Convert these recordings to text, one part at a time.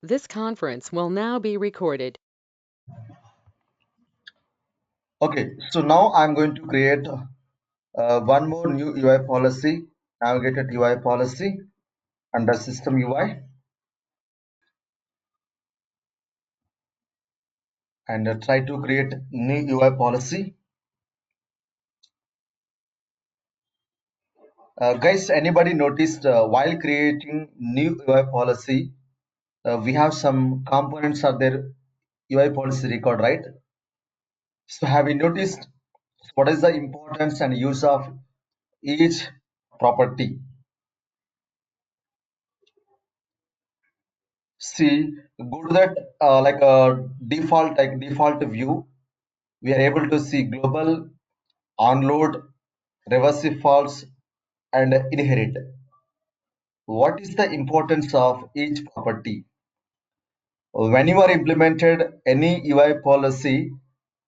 This conference will now be recorded. Okay, so now I'm going to create one more new UI policy, navigated UI policy under system UI, and try to create new UI policy. Guys, anybody noticed while creating new UI policy, we have some components of their UI policy record, right? So have you noticed what is the importance and use of each property? See, go to that like a default view. We are able to see global, onload, reversive false, and inherit. What is the importance of each property? When you are implemented any UI policy,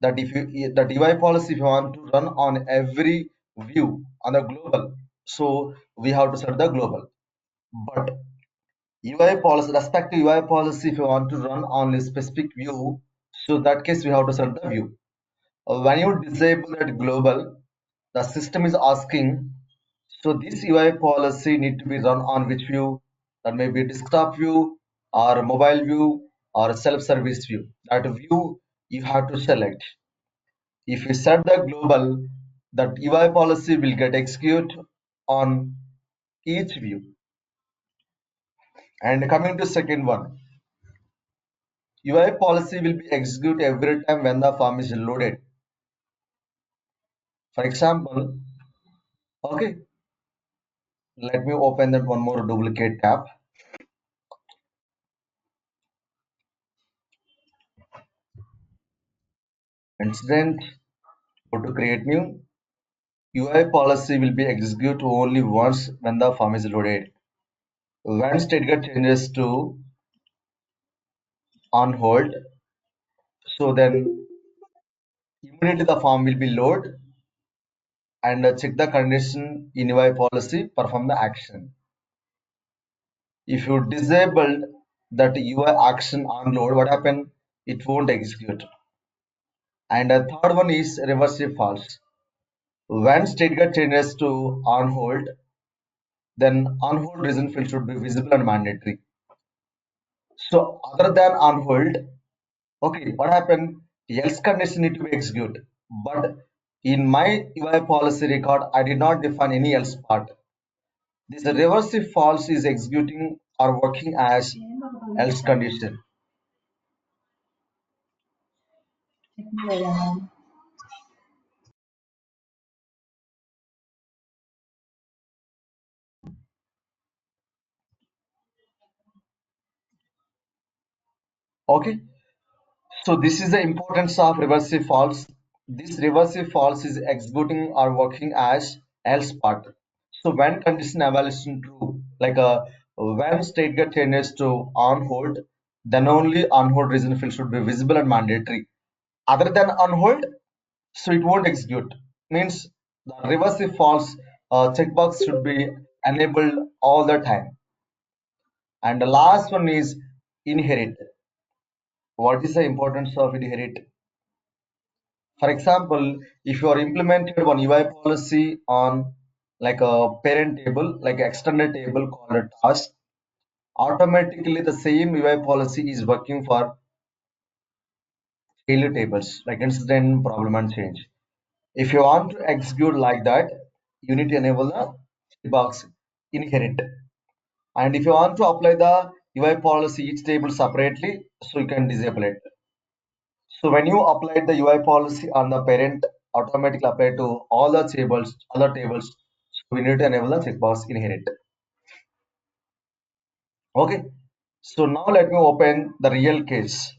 that UI policy if you want to run on every view on the global, so we have to set the global. But UI policy, respective UI policy, if you want to run on a specific view, so that case we have to set the view. When you disable that global, the system is asking, so this UI policy need to be run on which view? That may be desktop view or mobile view or self-service view. That view you have to select. If you set the global, that UI policy will get execute on each view. And coming to second one, UI policy will be executed every time when the form is loaded. For example, okay, let me open that one more duplicate tab. Incident, go to create new. UI policy will be executed only once when the form is loaded. When state get changes to on hold, so then immediately the form will be loaded and check the condition in UI policy, perform the action. If you disabled that UI action on load, what happen? It won't execute. And the third one is reversive false. When state get changes to on hold, then on hold reason field should be visible and mandatory. So other than on hold, okay, what happened? Else condition need to be executed. But in my UI policy record, I did not define any else part. This reversive false is executing or working as else condition. Okay, so this is the importance of reversive false. This reversive false is executing or working as else part. So when condition evaluation true, like when state get changes to on hold, then only on hold reason field should be visible and mandatory. Other than on hold, so it won't execute. Means the reversive false checkbox should be enabled all the time. And the last one is inherit. What is the importance of inherit? For example, if you are implemented one UI policy on like a parent table, like extended table called a task, automatically the same UI policy is working for failure tables, like incident, problem, and change. If you want to execute like that, you need to enable the box inherit. And if you want to apply the UI policy each table separately, so you can disable it. So when you apply the UI policy on the parent, automatically apply to all the tables, other tables. So we need to enable the checkbox inherit. Okay. So now let me open the real case.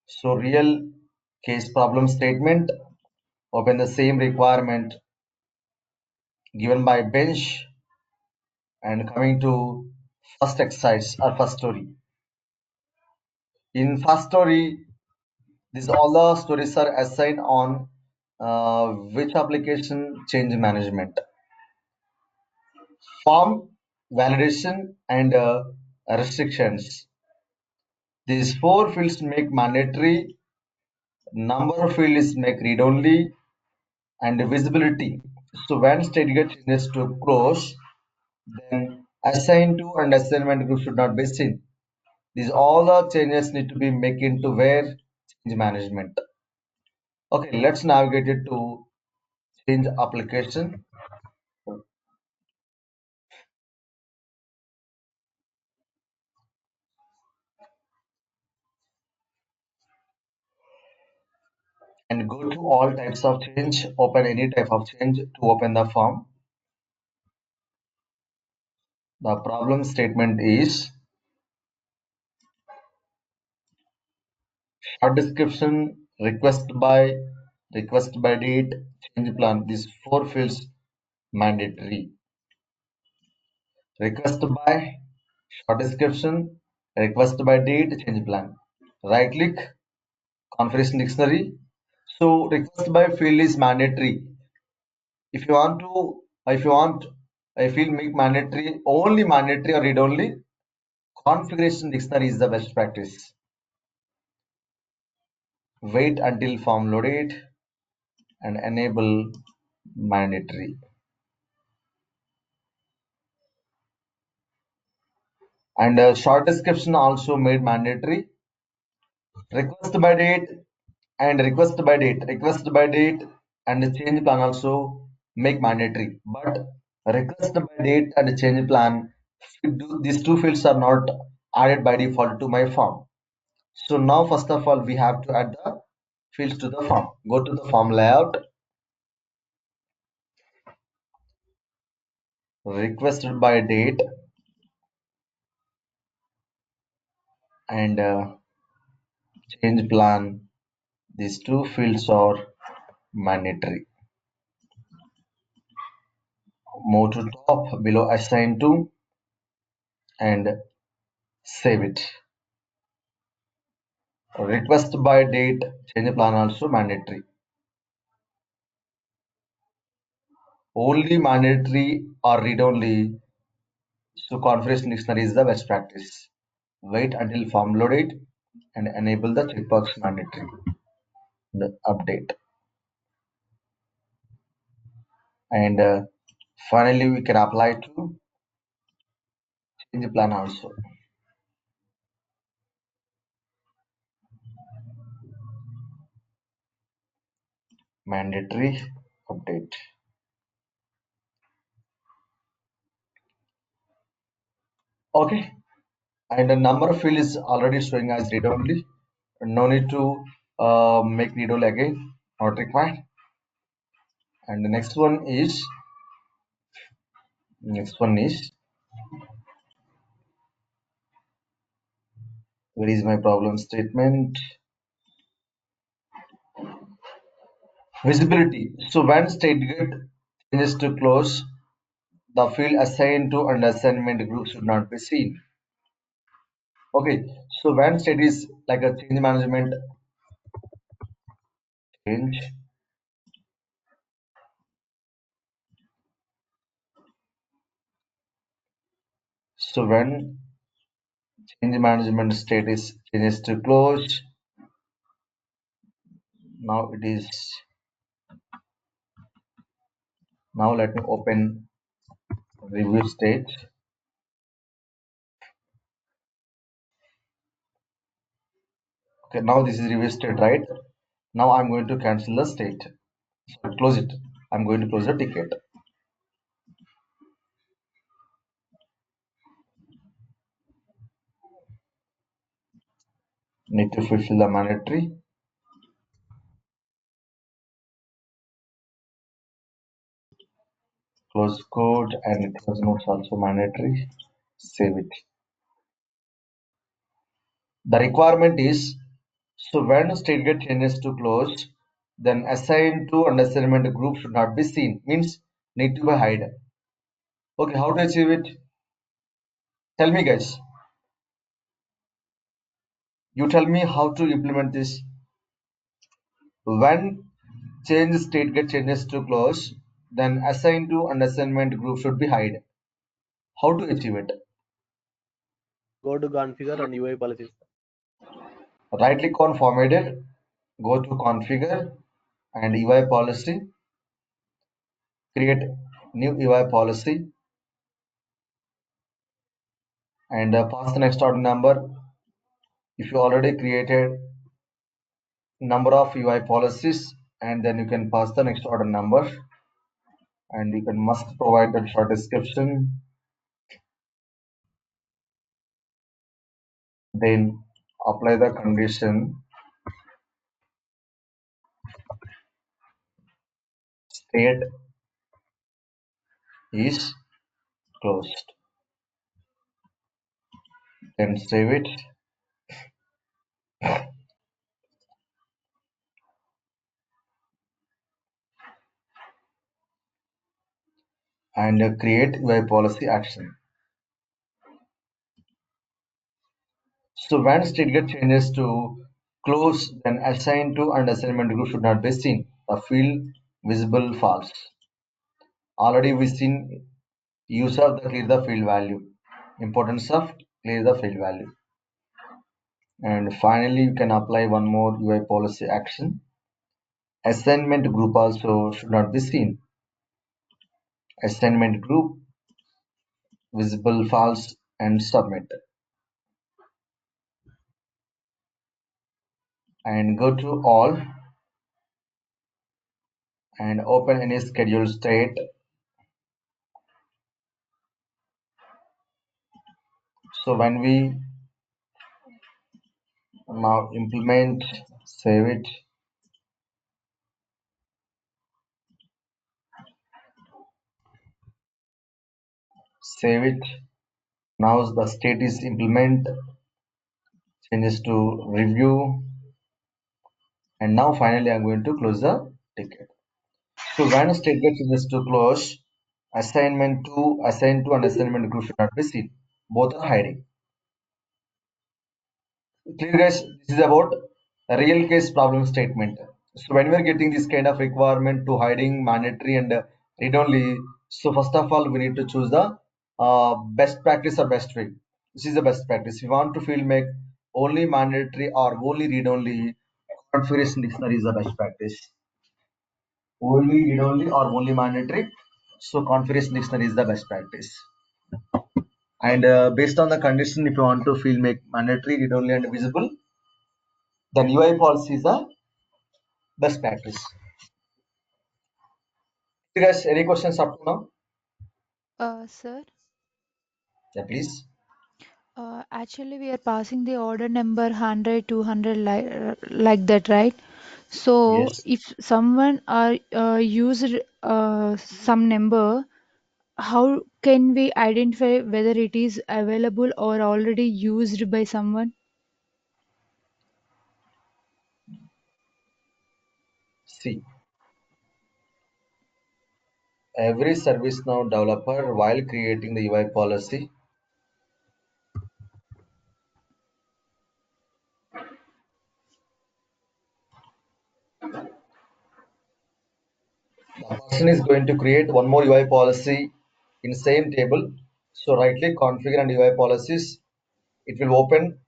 So real case problem statement. Open the same requirement given by bench and coming to first exercise or first story. In first story, these all the stories are assigned on which application change management, form validation, and restrictions. These four fields make mandatory, number field is make read only, and visibility. So when state get changes to close, then assign to and assignment group should not be seen. These all the changes need to be make into where change management. Okay, let's navigate it to change application and go to all types of change, open any type of change to open the form. The problem statement is short description, request by date, change plan. These four fields mandatory. Request by, short description, request by date, change plan. Right click, configuration dictionary. So request by field is mandatory. If you want to, if you want, I feel make mandatory or read only. Configuration dictionary is the best practice. Wait until form loaded and enable mandatory. And short description also made mandatory. Request by date and request by date and the change plan also make mandatory, but request by date and change plan, these two fields are not added by default to my form. So now first of all we have to add the fields to the form. Go to the form layout, requested by date, and change plan. These two fields are mandatory. Move to top below assign to and save it. Request by date, change plan also mandatory. Only mandatory or read only. So configuration dictionary is the best practice. Wait until form loaded and enable the checkbox mandatory. The update. And finally we can apply to change plan also. Mandatory update. Okay. And the number of field is already showing as read only. No need to make read only again. Not required. And the next one is where is my problem statement? Visibility. So when state get changes to close, the field assigned to and assignment group should not be seen. Okay. So when state is like a change management change, so when change management state is changes to close, now it is now let me open review state. Okay, now this is review state, right? Now I'm going to cancel the state. Sorry, close it. I'm going to close the ticket. Need to fulfill the mandatory. Close code and close notes also mandatory. Save it. The requirement is so when state get changes to close, then assign to and assignment group should not be seen. Means need to be hide. Okay, how to achieve it? Tell me, guys. You tell me how to implement this. When change state get changes to close, then assign to and assignment group should be hide. How to achieve it? Go to configure and UI policies. Right click on formatted, go to configure and UI policy, create new UI policy and pass the next order number. If you already created number of UI policies, and then you can pass the next order number, and you can must provide the short description, then apply the condition state is closed, then save it and create UI policy action. So when state get changes to close, then assign to and assignment group should not be seen. The field visible false. Already we seen use of the clear the field value. Importance of clear the field value. And finally, you can apply one more UI policy action. Assignment group also should not be seen. Assignment group visible false and submit. And go to all and open any schedule state. So when we now implement, save it. Now the state is implement, changes to review, and now finally I'm going to close the ticket. So when state gets changes to close, assign to and assignment group should not be seen. Both are hiding. Clear guys, this is about a real case problem statement. So when we are getting this kind of requirement to hiding mandatory and read only, so first of all we need to choose the best practice or best field. This is the best practice. We want to field make only mandatory or only read only, configuration dictionary is the best practice. Only read only or only mandatory, so configuration dictionary is the best practice. And based on the condition, if you want to field make mandatory read only and visible, then UI policy is the best practice. You guys, any questions up to now? Sir, Yeah, please. actually we are passing the order number 100, 200 like that, right? So Yes. if someone are used some number, how can we identify whether it is available or already used by someone? See, every ServiceNow developer, while creating the UI policy, the person is going to create one more UI policy in same table. So right click configure and UI policies. It will open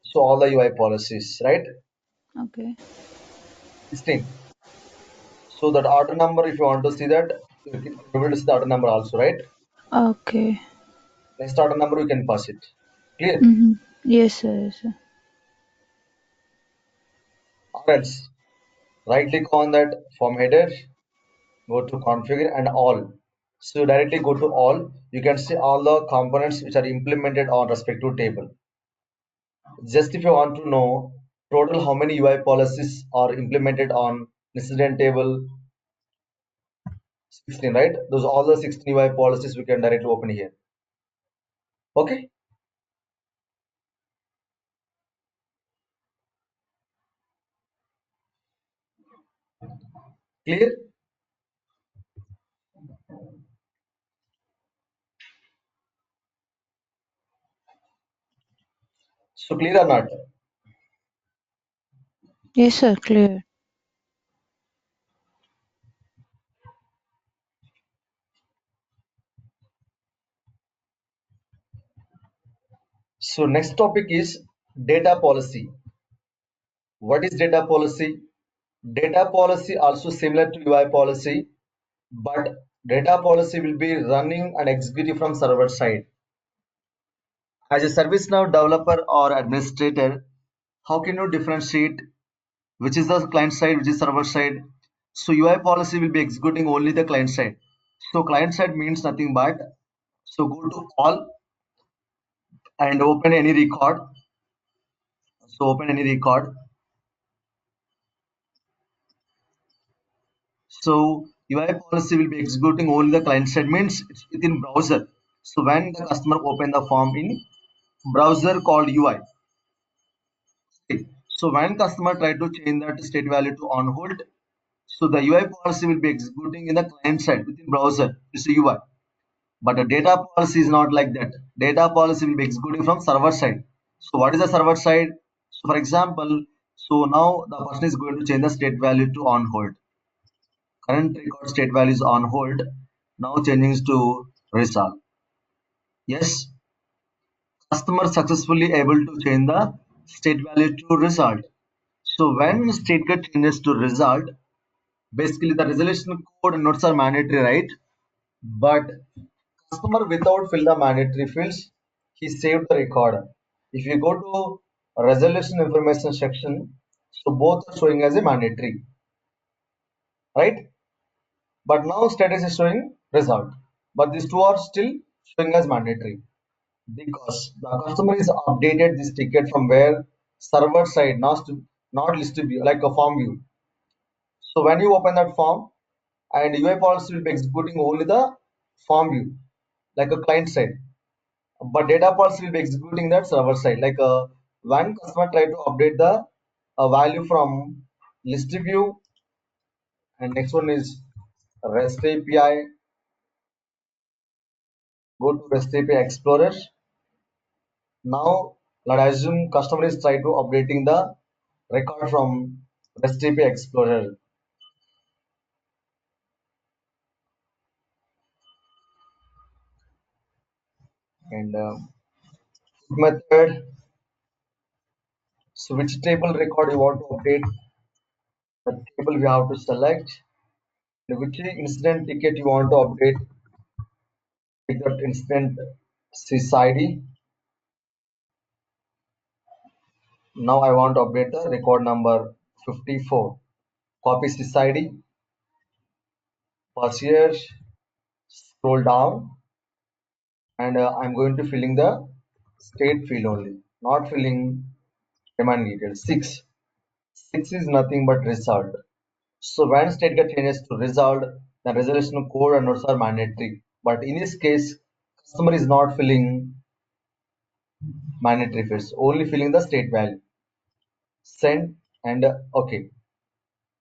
so all the UI policies, right? Okay. 16. So that order number, if you want to see that, you can be able to see the order number also, right? Okay. Next order number you can pass it. Clear? Mm-hmm. Yes, sir. Yes, sir. Or else right click on that form header, go to configure and all. So directly go to all. You can see all the components which are implemented on respective table. Just if you want to know total how many UI policies are implemented on incident table 16, right? Those all the 16 UI policies we can directly open here. Okay, clear? So clear or not? Yes, sir. Clear. So next topic is data policy. What is data policy? Data policy also similar to UI policy, but data policy will be running and executing from server side. As a ServiceNow developer or administrator, how can you differentiate which is the client side, which is server side? So UI policy will be executing only the client side. So client side means nothing but, so go to all and open any record. So open any record. So UI policy will be executing only the client side means it's within browser. So when the customer open the form in browser called UI. Okay. So when customer try to change that state value to on hold, so the UI policy will be executing in the client side within browser. It's a UI. But a data policy is not like that. Data policy will be executing from server side. So what is the server side? So for example, so now the person is going to change the state value to on hold. Current record state value is on hold. Now changing to resolve. Yes, customer successfully able to change the state value to result. So when state get changes to result, basically the resolution code and notes are mandatory, right? But customer without fill the mandatory fields, he saved the record. If you go to resolution information section, so both are showing as a mandatory, right? But now status is showing result. But these two are still showing as mandatory because the customer is updated this ticket from where server side, not list view, like a form view. So when you open that form, and UI policy will be executing only the form view, like a client side. But data policy will be executing that server side. Like when customer try to update the value from list view, and next one is REST API. Go to REST API Explorer. Now let's assume customer is try to updating the record from REST API Explorer, and method. So which table record you want to update? The table we have to select. Which incident ticket you want to update? Pick that incident sysID. Now I want to update the record number 54. Copy sysID, pass here, scroll down, and I'm going to filling the state field only, not filling demand details. 6. 6 is nothing but result. So when state get changes to result, the resolution code and notes are mandatory. But in this case, customer is not filling mandatory fields, only filling the state value. Send and okay.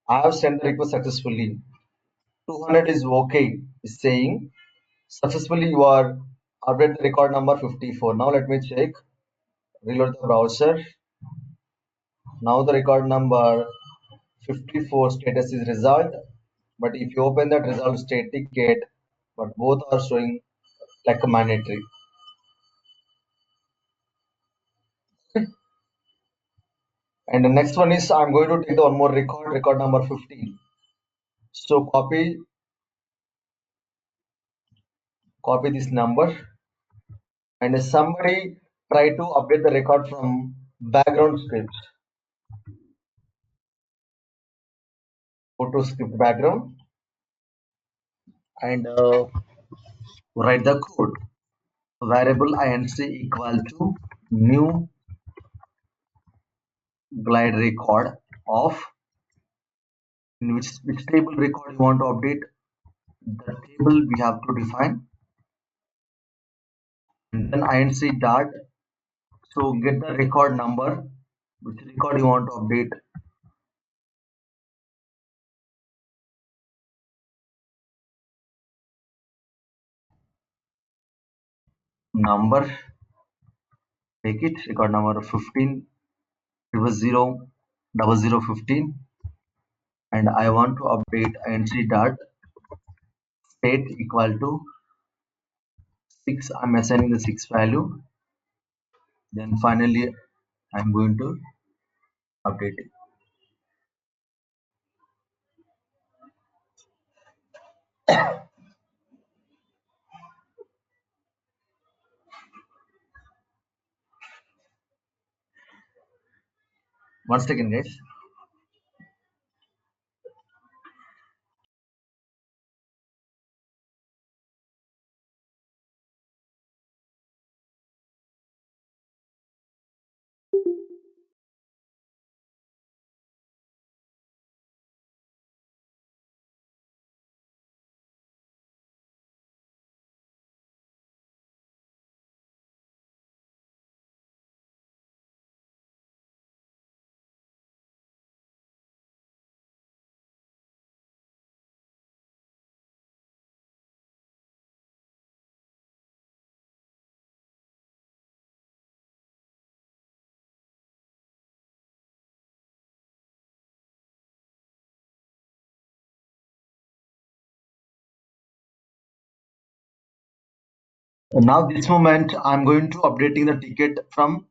I have sent the request successfully. 200 is okay. Is saying successfully you are update the record number 54. Now let me check. Reload the browser. Now the record number 54 status is result. But if you open that result state ticket, but both are showing like a mandatory. And the next one is I'm going to take the one more record number 15. So copy this number, and somebody try to update the record from background script. Go to script background and write the code. Variable inc equal to new glide record of, in which table record you want to update. The table we have to define, and then inc dot. So get the record number, which record you want to update. Number, take it record number 15. It was 00015, and I want to update inc dot state equal to 6. I'm assigning the 6 value. Then finally, I'm going to update it. One second, guys. Now this moment, I'm going to updating the ticket from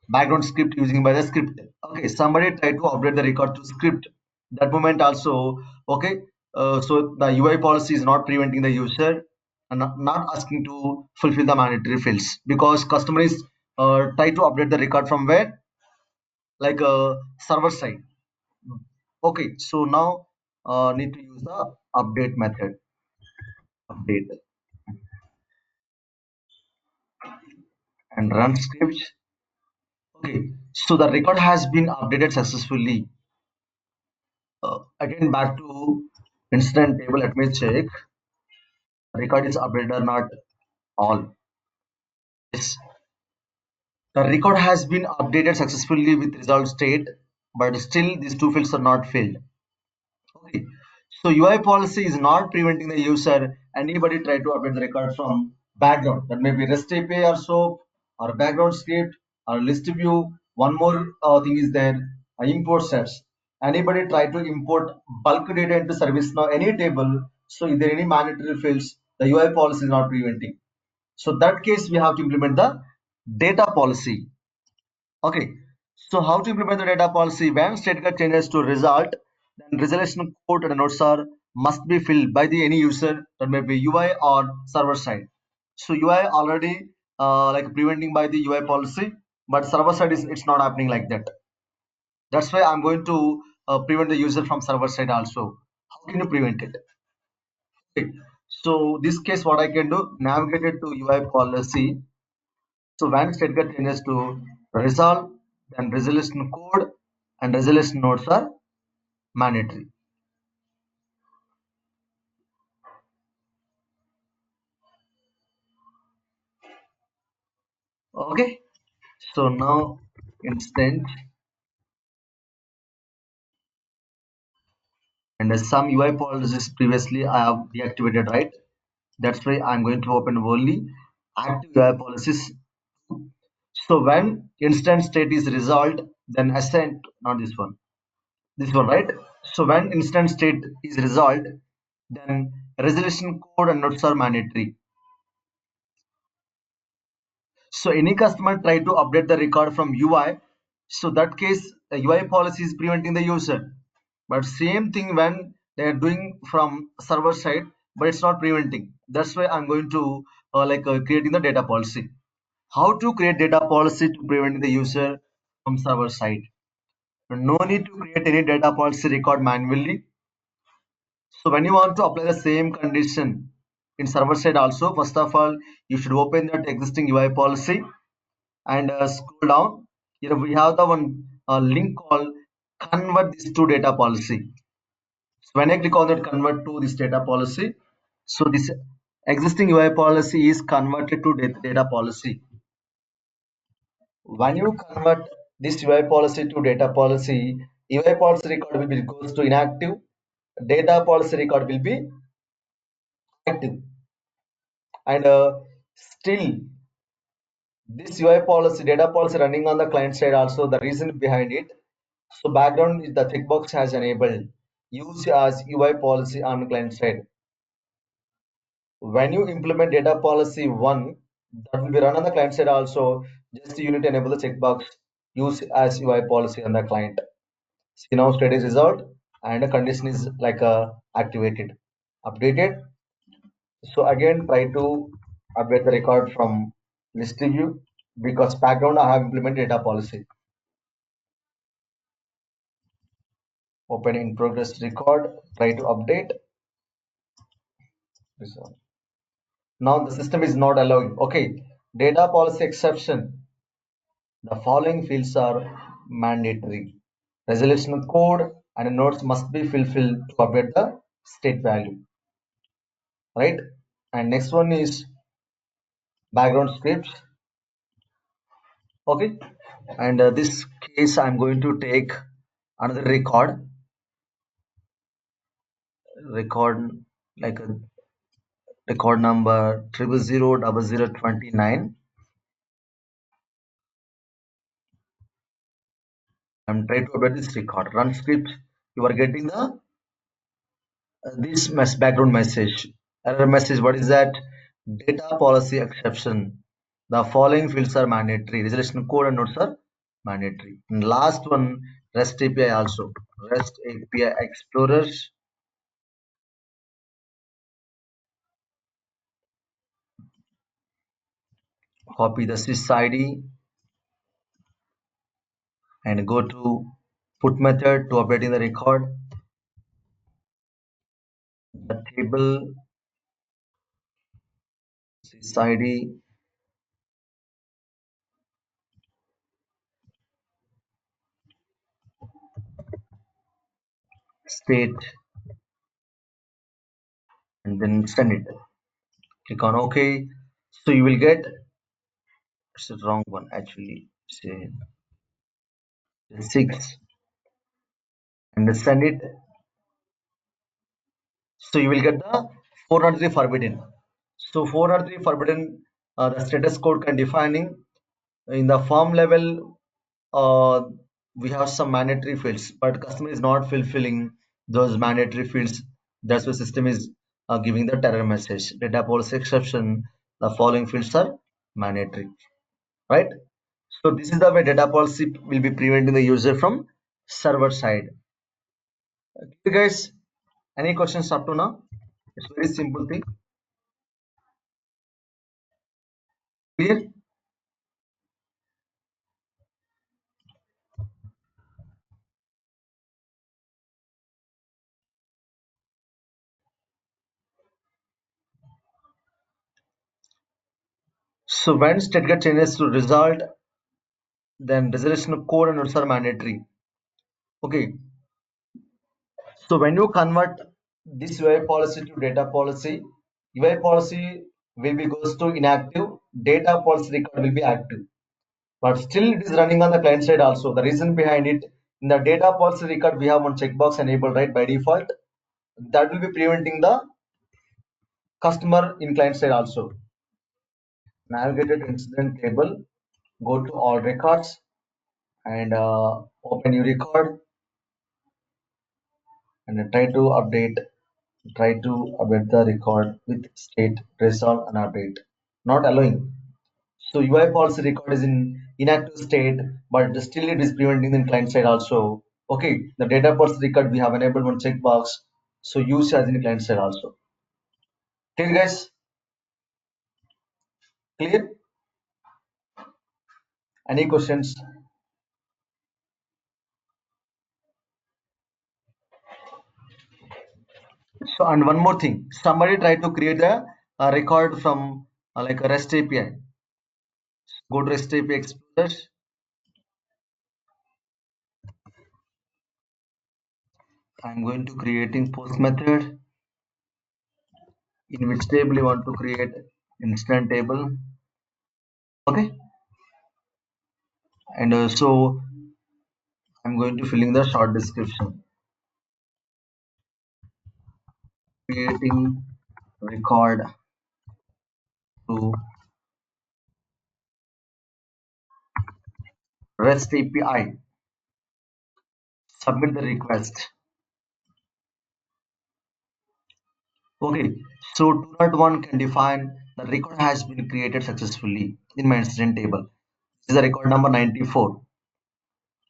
background script using by the script. Okay, somebody try to update the record to script. That moment also, okay. So the UI policy is not preventing the user and not asking to fulfill the mandatory fields because customer is try to update the record from where, like server side. Okay, so now need to use the update method. Update and run script. Okay, so the record has been updated successfully. Again, back to incident table. Let me check. Record is updated or not. All. Yes. The record has been updated successfully with result state, but still these two fields are not filled. Okay. So UI policy is not preventing the user anybody try to update the record from background. That may be REST API or SOAP or background script or list view. One more thing is there, import sets. Anybody try to import bulk data into ServiceNow any table. So if there are any mandatory fields, the UI policy is not preventing. So that case we have to implement the data policy. Okay, so how to implement the data policy? When state get changes to result, then resolution code and nodes are must be filled by the any user, that may be UI or server side. So UI already like preventing by the UI policy, but server side is it's not happening like that. That's why I'm going to prevent the user from server side also. How can you prevent it? Okay. So this case, what I can do, navigate it to UI policy. So when state get changes to resolve, then resolution code and resolution nodes are mandatory. Okay. So now instant and some UI policies previously I have deactivated, right? That's why I'm going to open only active UI policies. So when instant state is resolved, then ascend, not this one, right? So when instant state is resolved, then resolution code and nodes are mandatory. So any customer try to update the record from UI, so that case the UI policy is preventing the user. But same thing when they are doing from server side, but it's not preventing. That's why I'm going to creating the data policy. How to create data policy to prevent the user from server side? No need to create any data policy record manually. So when you want to apply the same condition in server side also, first of all, you should open that existing UI policy and scroll down. Here we have the one link called convert this to data policy. So when I click on that convert to this data policy, so this existing UI policy is converted to data policy. When you convert this UI policy to data policy, UI policy record will be goes to inactive, data policy record will be active, and still this UI policy data policy running on the client side also the reason behind it. So background is the checkbox has enabled use as UI policy on client side. When you implement data policy one, that will be run on the client side also. Just you need to enable the checkbox use as UI policy on the client. See now state is result and the condition is like activated, updated. So again try to update the record from list view because background I have implemented data policy. Open in progress record, try to update. Now the system is not allowing. Okay, data policy exception. The following fields are mandatory. Resolution code and nodes must be fulfilled to update the state value. Right? And next one is background scripts. Okay. And this case I'm going to take another record like a record number 0000029. I'm trying to update this record. Run script. You are getting the this background message. Error message. What is that? Data policy exception. The following fields are mandatory. Resolution code and nodes are mandatory. And last one, REST API also. REST API Explorer. Copy the sys ID and go to put method to updating the record. The table sys ID state and then send it. Click on OK. So you will get it's the wrong one actually. Say 6 and send it. So you will get the 403 forbidden. So 403 forbidden, the status code can defining in the form level. We have some mandatory fields, but customer is not fulfilling those mandatory fields. That's why system is giving the error message. Data policy exception. The following fields are mandatory, right? So this is the way data policy will be preventing the user from server side. Okay, guys, any questions up to now? It's very simple thing. Clear? So when state get changes to result, then resolution code and nodes are mandatory. Okay. So when you convert this UI policy to data policy, UI policy will be goes to inactive, data policy record will be active. But still it is running on the client side also. The reason behind it, in the data policy record, we have one checkbox enabled right by default. That will be preventing the customer in client side also. Navigated incident table, go to all records and open your record and try to update the record with state resolve and update not allowing. So UI policy record is in inactive state, but still it is preventing the client side also. Okay, the data policy record we have enabled one checkbox, so use as in client side also. Clear guys? Clear? Any questions? So and one more thing, somebody try to create a record from like a REST API. Go to REST API Explorer. I'm going to creating post method in which table you want to create instance table. Okay, and so I'm going to fill in the short description. Creating record to REST API. Submit the request. Okay, so 2.1 can define the record has been created successfully in my incident table. is the record number 94.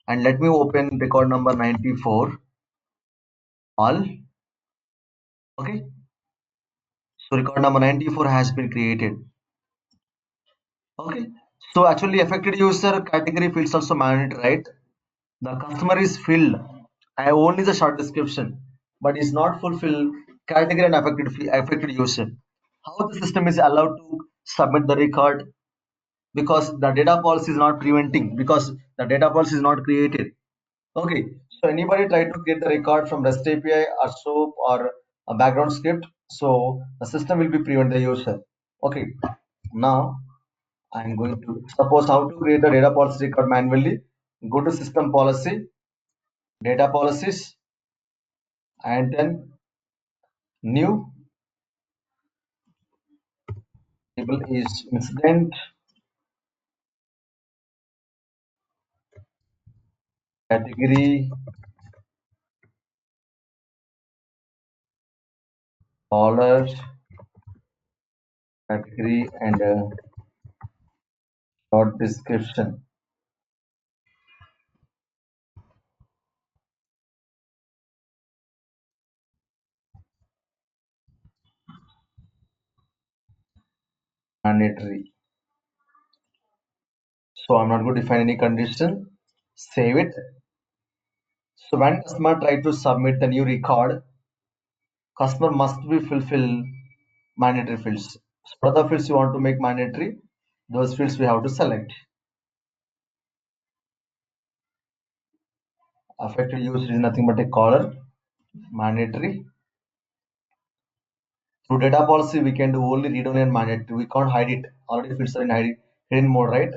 And let me open record number 94 all. Okay. So record number 94 has been created. Okay. So actually affected user category fields also mandatory, right? The customer is filled. I only the short description, but is not fulfill category and affected user. How the system is allowed to submit the record because the data policy is not preventing because the data policy is not created. Okay, so anybody try to get the record from REST API or SOAP or a background script, so the system will be prevent the user. Okay, now I'm going to suppose how to create the data policy record manually. Go to system policy, data policies, and then new table is incident category caller category and short description mandatory. So I'm not going to define any condition. Save it. So when customer try to submit the new record, customer must be fulfill mandatory fields. So what are the fields you want to make mandatory? Those fields we have to select. Affected user is nothing but a caller. Mandatory. Through data policy, we can do only read only and mandatory. We can't hide it. Already fields are in hidden mode, right?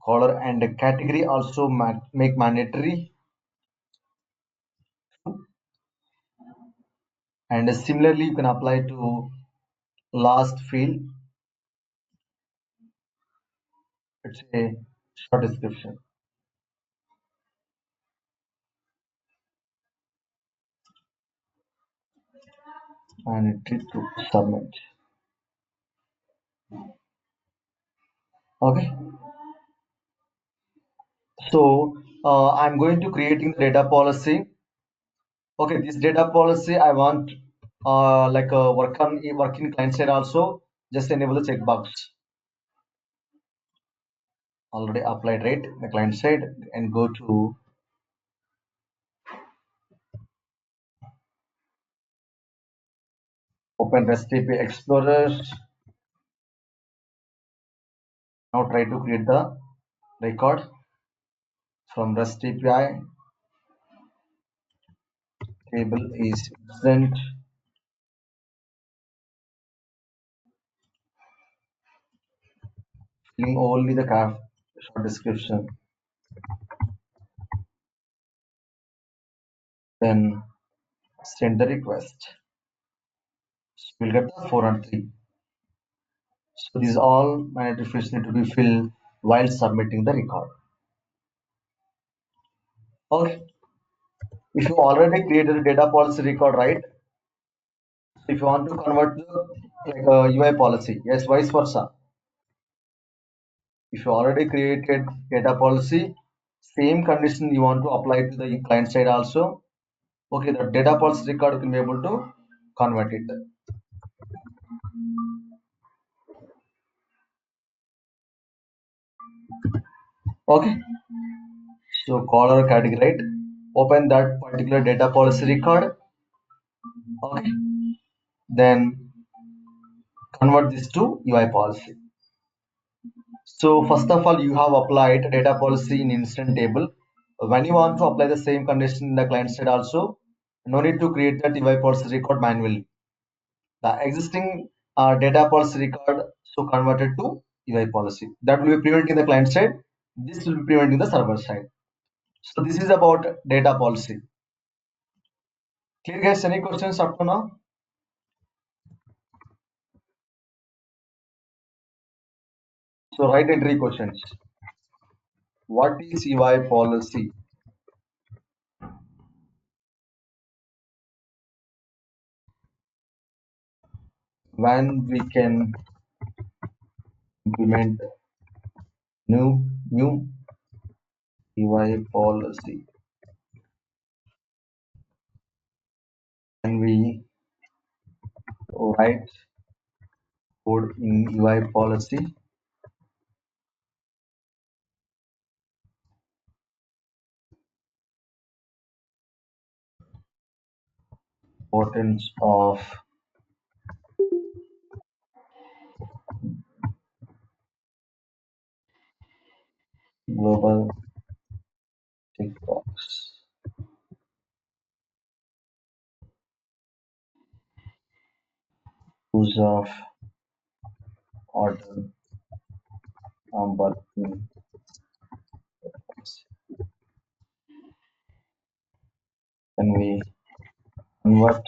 Caller and category also make mandatory. And similarly, you can apply to last field. It's a short description. Mandatory to submit. Okay. So I'm going to creating the data policy. Okay, this data policy I want like work in client side also. Just enable the checkbox. Already applied, right? The client side and go to open REST API Explorer. Now try to create the record from REST API. Table is present. Filling only the short description. Then send the request. So we'll get the 4 and 3. So these all mandatory fields need to be filled while submitting the record. Okay. If you already created a data policy record, right? If you want to convert the like a UI policy, yes, vice versa. If you already created data policy, same condition you want to apply to the client side also. Okay, the data policy record you can be able to convert it. Okay, so caller category, right? Open that particular data policy record. Okay, then convert this to UI policy. So first of all, you have applied data policy in instant table. When you want to apply the same condition in the client side also, no need to create that UI policy record manually. The existing data policy record so converted to UI policy. That will be preventing the client side. This will be preventing the server side. So this is about data policy. Clear guys? Any questions up to now? So write in 3 questions. What is UI policy? When we can implement new UI policy. Can we write code in UI policy? Importance of global checkbox. Use of order number in can we convert.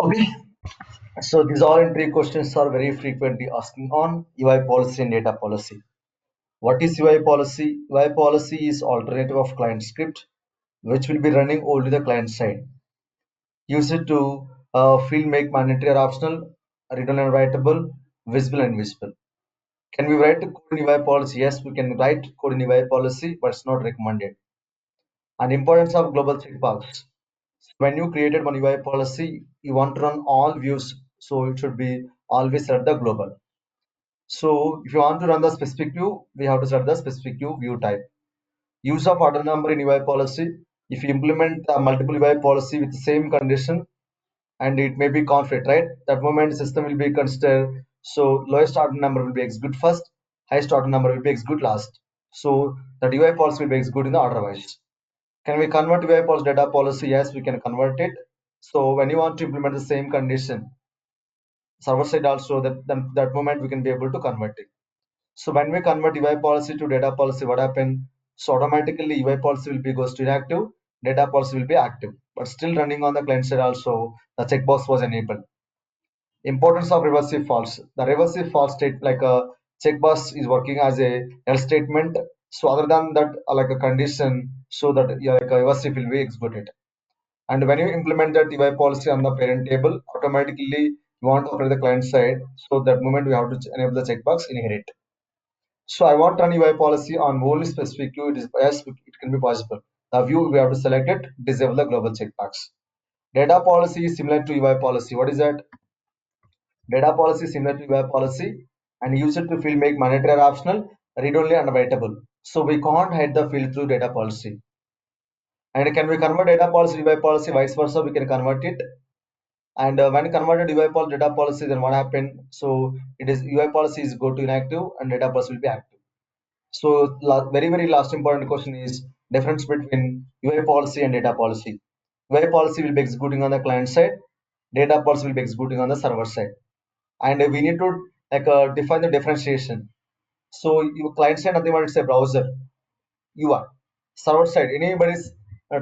Okay, so these all entry questions are very frequently asking on UI policy and data policy. What is UI policy? UI policy is alternative of client script, which will be running only the client side. Use it to field make mandatory or optional, read and writable, visible and invisible. Can we write the code in UI policy? Yes, we can write code in UI policy, but it's not recommended. And importance of global checkbox. When you created one UI policy, you want to run all views, so it should be always set the global. So if you want to run the specific view, we have to set the specific view type. Use of order number in UI policy. If you implement multiple UI policy with the same condition and it may be conflict, right? That moment system will be considered. So lowest order number will be execute first, highest order number will be execute last. So that UI policy will be executed in the order wise. Can we convert UI policy data policy? Yes, we can convert it. So when you want to implement the same condition, server side also, that moment we can be able to convert it. So when we convert UI policy to data policy, what happen? So automatically UI policy will be goes to inactive, data policy will be active, but still running on the client side also, the checkbox was enabled. Importance of reversive false. The reversive false state like a checkbox is working as a else statement. So other than that, like a condition, so that like a reversive will be executed. And when you implement that UI policy on the parent table, automatically you want to operate the client side. So that moment we have to enable the checkbox inherit. So I want to run UI policy on only specific view. It is yes, it can be possible. The view we have to select it, disable the global checkbox. Data policy is similar to UI policy. What is that? Data policy is similar to UI policy and use it to field make mandatory or optional, read only and writable. So we can't hide the field through data policy. And can we convert data policy to UI policy? Vice versa, we can convert it. And when converted UI policy data policy, then what happened? So it is UI policy is go to inactive and data policy will be active. So very last important question is difference between UI policy and data policy. UI policy will be executing on the client side, data policy will be executing on the server side, and we need to like define the differentiation. So your client side nothing but it's a browser. UI server side anybody's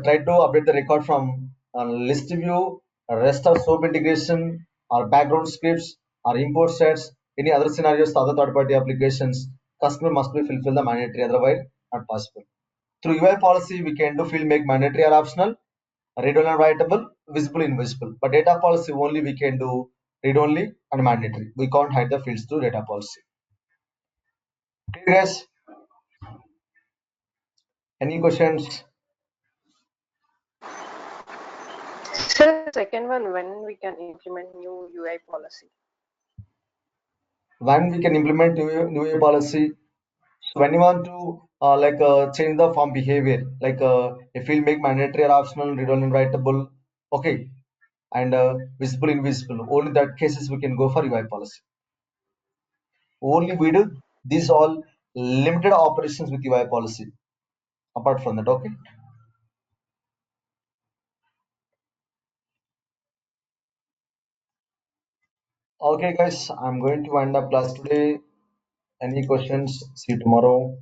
try to update the record from list view, rest or soap integration, or background scripts, or import sets, any other scenarios, other third-party applications. Customer must be fulfill the mandatory, otherwise not possible. Through UI policy, we can do field make mandatory or optional, read only and writable, visible, invisible. But data policy only we can do read only and mandatory. We can't hide the fields through data policy. Okay, guys, any questions? Sir, second one, when we can implement new UI policy? When we can implement new UI policy? So when you want to change the form behavior, like if we'll make mandatory or optional, read only and writable, okay, and visible, invisible, only that cases we can go for UI policy. Only we do these all limited operations with UI policy. Apart from that, okay. Okay, guys, I'm going to wind up class today. Any questions? See you tomorrow.